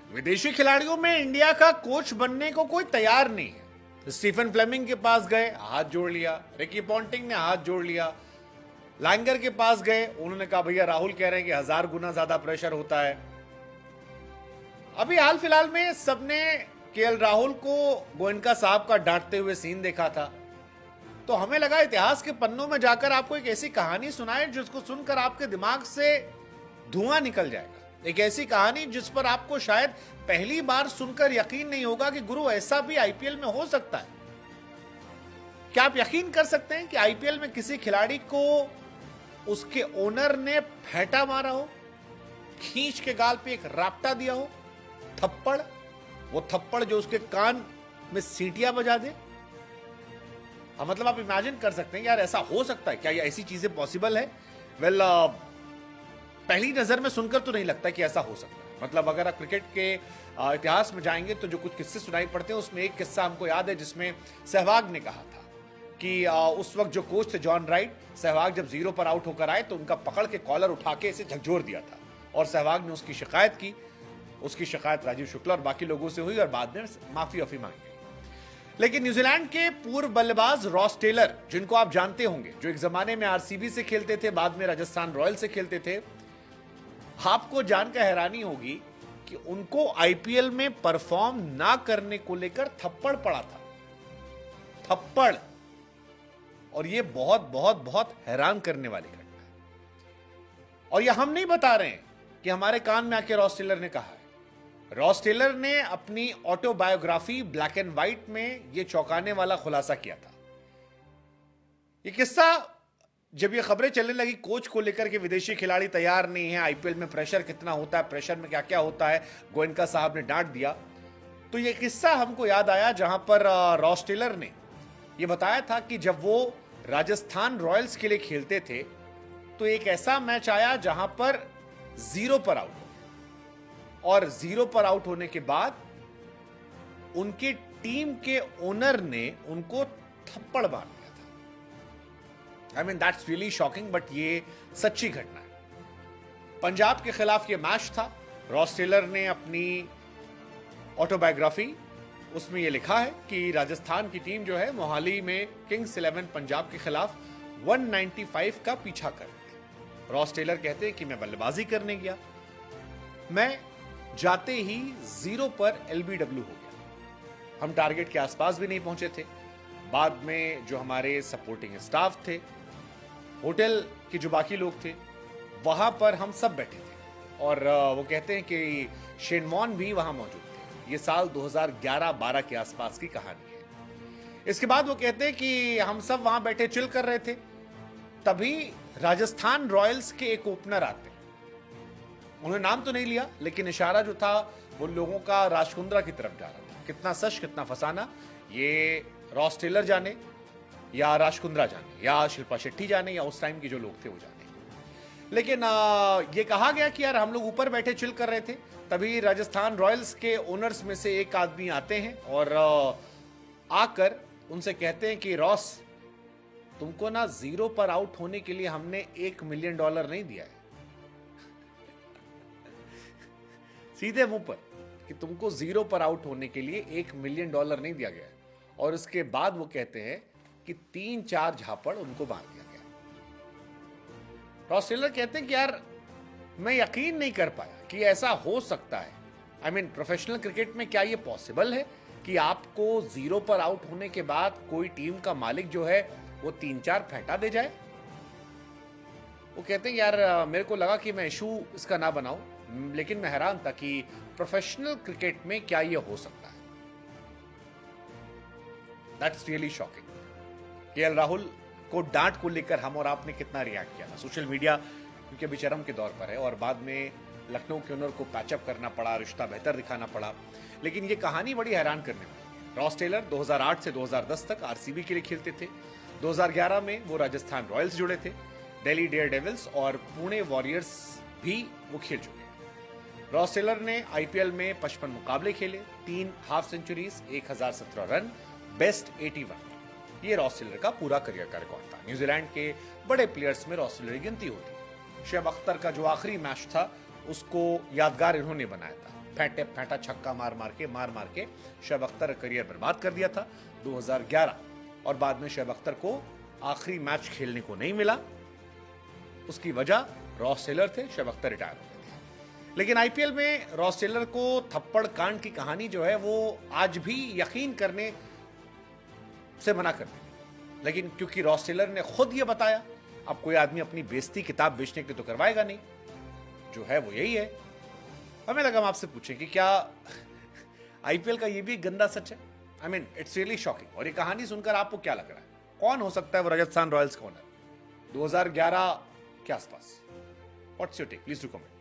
विदेशी खिलाड़ियों में इंडिया का कोच बनने को कोई तैयार नहीं है। स्टीफन फ्लेमिंग के पास गए, हाथ जोड़ लिया। रिकी पॉन्टिंग ने हाथ जोड़ लिया। लैंगर के पास गए, उन्होंने कहा भैया राहुल कह रहे हैं कि 1000 गुना ज्यादा प्रेशर होता है। अभी हाल फिलहाल में सबने केएल राहुल को गोयनका साहब का डांटते हुए सीन देखा था, तो हमें लगा इतिहास के पन्नों में जाकर आपको एक ऐसी कहानी सुनाए जिसको सुनकर आपके दिमाग से धुआं निकल जाएगा। एक ऐसी कहानी जिस पर आपको शायद पहली बार सुनकर यकीन नहीं होगा कि गुरु ऐसा भी आईपीएल में हो सकता है। क्या आप यकीन कर सकते हैं कि आईपीएल में किसी खिलाड़ी को उसके ओनर ने फेंटा मारा हो, खींच के गाल पे एक रापटा दिया हो, थप्पड़, वो थप्पड़ जो उसके कान में सीटियां बजा दे। मतलब आप इमेजिन कर सकते हैं यार ऐसा हो सकता है क्या? ये ऐसी चीजें पॉसिबल है? वेल, पहली नजर में सुनकर तो नहीं लगता कि ऐसा हो सकता है। मतलब अगर आप क्रिकेट के इतिहास में जाएंगे तो जो कुछ किस्से सुनाई पड़ते हैं उसमें एक किस्सा हमको याद है जिसमें सहवाग ने कहा था कि उस वक्त जो कोच थे जॉन राइट, सहवाग जब 0 पर आउट होकर आए तो उनका पकड़ के कॉलर उठा के इसे झकझोर दिया था और सहवाग ने उसकी शिकायत की। उसकी शिकायत राजीव शुक्ला और बाकी लोगों से हुई और बाद में माफी वाफी मांगी गई। लेकिन न्यूजीलैंड के पूर्व बल्लेबाज रॉस टेलर, जिनको आप जानते होंगे, जो एक जमाने में आरसीबी से खेलते थे, बाद में राजस्थान रॉयल से खेलते थे, आपको जानकर हैरानी होगी कि उनको आईपीएल में परफॉर्म ना करने को लेकर थप्पड़ पड़ा था। थप्पड़। और यह बहुत बहुत बहुत हैरान करने वाली घटना है। और यह हम नहीं बता रहे हैं कि हमारे कान में आके रॉस टेलर ने कहा है। रॉस टेलर ने अपनी ऑटोबायोग्राफी ब्लैक एंड व्हाइट में यह चौंकाने वाला खुलासा किया था। यह किस्सा जब ये खबरें चलने लगी कोच को लेकर के विदेशी खिलाड़ी तैयार नहीं है, आईपीएल में प्रेशर कितना होता है, प्रेशर में क्या क्या होता है, गोयनका साहब ने डांट दिया, तो ये किस्सा हमको याद आया जहां पर रॉस टेलर ने ये बताया था कि जब वो राजस्थान रॉयल्स के लिए खेलते थे तो एक ऐसा मैच आया जहां पर 0 पर आउट हो और 0 पर आउट होने के बाद उनके टीम के ओनर ने उनको थप्पड़ मार दिया था। I mean that's really shocking, but ये सच्ची घटना है। पंजाब के खिलाफ ये मैच था। रॉस टेलर ने अपनी ऑटोबायोग्राफी उसमें ये लिखा है कि राजस्थान की टीम जो है मोहाली में किंग्स 11 पंजाब के खिलाफ 195 का पीछा कर रही थी। रॉस टेलर कहते हैं कि मैं बल्लेबाजी करने गया, मैं जाते ही 0 पर एलबीडब्ल्यू हो गया। हम टारगेट के आसपास भी नहीं पहुंचे थे। बाद में जो हमारे सपोर्टिंग स्टाफ थे, होटल के जो बाकी लोग थे, वहां पर हम सब बैठे थे और वो कहते हैं कि शेन वॉर्न भी वहां मौजूद थे। ये साल 2011-12 के आसपास की कहानी है। इसके बाद वो कहते हैं कि हम सब वहां बैठे चिल कर रहे थे, तभी राजस्थान रॉयल्स के एक ओपनर आते हैं। उन्होंने नाम तो नहीं लिया लेकिन इशारा जो था वो लोगों का राजकुंद्रा की तरफ जा रहा था। कितना सच कितना फसाना ये रॉस टेलर जाने या राजकुंद्रा जाने या शिल्पा शेट्टी जाने या उस टाइम के जो लोग थे वो जाने। लेकिन ये कहा गया कि यार हम लोग ऊपर बैठे चिल कर रहे थे, तभी राजस्थान रॉयल्स के ओनर्स में से एक आदमी आते हैं और आकर उनसे कहते हैं कि रॉस, तुमको ना 0 पर आउट होने के लिए हमने $1 मिलियन नहीं दिया है। सीधे मुंह पर कि तुमको 0 पर आउट होने के लिए $1 मिलियन नहीं दिया गया है। और उसके बाद वो कहते हैं कि 3-4 झापड़ उनको मार दिया गया। रॉस टेलर कहते हैं कि यार मैं यकीन नहीं कर पाया कि ऐसा हो सकता है। आई मीन प्रोफेशनल क्रिकेट में क्या ये पॉसिबल है कि आपको 0 पर आउट होने के बाद कोई टीम का मालिक जो है वो 3-4 फेंटा दे जाए? वो कहते हैं यार मेरे को लगा कि मैं इशू इसका ना बनाऊं, लेकिन मैं हैरान था कि प्रोफेशनल क्रिकेट में क्या ये हो सकता है। That's really shocking. KL Rahul को डांट को लेकर हम और आपने कितना रिएक्ट किया था। सोशल मीडिया क्योंकि अभी चरम के दौर पर है और बाद में लखनऊ के ओनर को पैचअप करना पड़ा, रिश्ता बेहतर दिखाना पड़ा, लेकिन ये कहानी बड़ी हैरान करने वाली है। रॉस टेलर 2008 से 2010 तक आरसीबी के लिए खेलते थे। 2011 में वो राजस्थान रॉयल्स जुड़े थे। दिल्ली डेयर डेविल्स और पुणे वॉरियर्स भी वो खेल चुके हैं। रॉस टेलर ने आईपीएल में 55 मुकाबले खेले, 3 हाफ सेंचुरीज, 1017 रन, बेस्ट 81। ये रॉस टेलर का पूरा करियर का रिकॉर्ड था। न्यूजीलैंड के बड़े प्लेयर्स में रॉस टेलर की गिनती होती है। शुएब अख्तर का जो आखिरी मैच था उसको यादगार इन्होंने बनाया था। फेंटे फेंटा छक्का मार मार के शोएब अख्तर का करियर बर्बाद कर दिया था 2011। और बाद में शोएब अख्तर को आखिरी मैच खेलने को नहीं मिला। उसकी वजह रॉस टेलर थे, शोएब अख्तर रिटायर हो गए थे। लेकिन आईपीएल में रॉस टेलर को थप्पड़ कांड की कहानी जो है वो आज भी यकीन करने से मना कर दी। लेकिन क्योंकि रॉस टेलर ने खुद ये बताया, अब कोई आदमी अपनी बेइज्जती किताब बेचने के लिए तो करवाएगा नहीं, जो है वो यही है। हमें लगा हम आपसे पूछें कि क्या आईपीएल का ये भी गंदा सच है? I mean it's really shocking. और ये कहानी सुनकर आपको क्या लग रहा है, कौन हो सकता है वो राजस्थान रॉयल्स का ओनर 2011 के आसपास? What's your take, please do comment.